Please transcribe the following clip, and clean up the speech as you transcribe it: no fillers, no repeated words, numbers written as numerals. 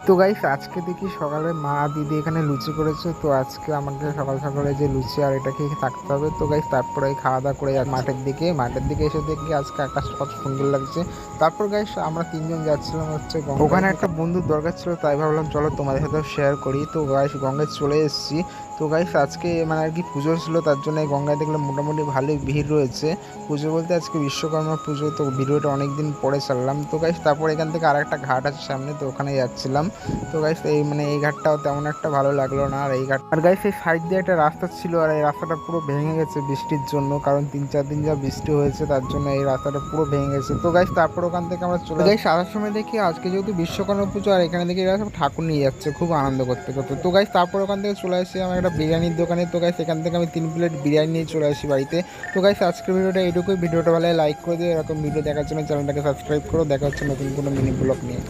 তো গাইস আজকে দেখি সকালে মা দিদি এখানে লুচি করেছে, তো আজকে আমাকে সকাল সকালে যে লুচি আর এটা খেয়ে থাকতে হবে। তো গাইস তারপরে খাওয়া দাওয়া করে মাঠের দিকে এসে দেখি আজকে আকাশটা কত সুন্দর লাগছে। তারপর গাইস আমরা তিনজন যাচ্ছিলাম হচ্ছে গঙ্গায়, ওখানে একটা বন্ধুর দরকার ছিল, তাই ভাবলাম চলো তোমাদের সাথেও শেয়ার করি। তো গাইস গঙ্গায় চলে এসেছি। তো গাইস আজকে মানে আর কি পুজো ছিল, তার জন্য এই গঙ্গায় দেখলাম মোটামুটি ভালোই ভিড় রয়েছে। পুজো বলতে আজকে বিশ্বকর্মা পুজো, তো ভিডিওটা অনেকদিন পরে ছাড়লাম। তো গাইস তারপর এখান থেকে আর একটা ঘাট আছে সামনে, তো ওখানে যাচ্ছিলাম। তো গাইস এই ঘাটটাও তেমন একটা ভালো লাগলো না। আর গাইস এই সাইড দিয়ে একটা রাস্তা ছিল, আর এই রাস্তাটা পুরো ভেঙে গেছে বৃষ্টির জন্য, কারণ 3-4 দিন যা বৃষ্টি হয়েছে তার জন্য এই রাস্তাটা পুরো ভেঙে গেছে। তো গাইস তারপর ওখান থেকে আমরা চলে গাইস আসার সময় দেখি আজকে যেহেতু বিশ্বকর্মা পুজো, আর এখানে দেখি এরা সব ঠাকুর নিয়ে যাচ্ছে খুব আনন্দ করতে করতে। তো গাইস তারপর ওখান থেকে চলে আসি আমার একটা বিরিয়ানির দোকানে। তো গাইস এখান থেকে আমি 3 প্লেট বিরিয়ানি নিয়ে চলে আসি বাড়িতে। তো গাইস আজকের ভিডিওটা এইটুকুই। ভিডিওটা ভালো লাইক করে দিও, এরকম ভিডিও দেখার জন্য চ্যানেলটাকে সাবস্ক্রাইব করো। দেখা হচ্ছে নতুন কোনো মিনি ব্লগ নিয়ে।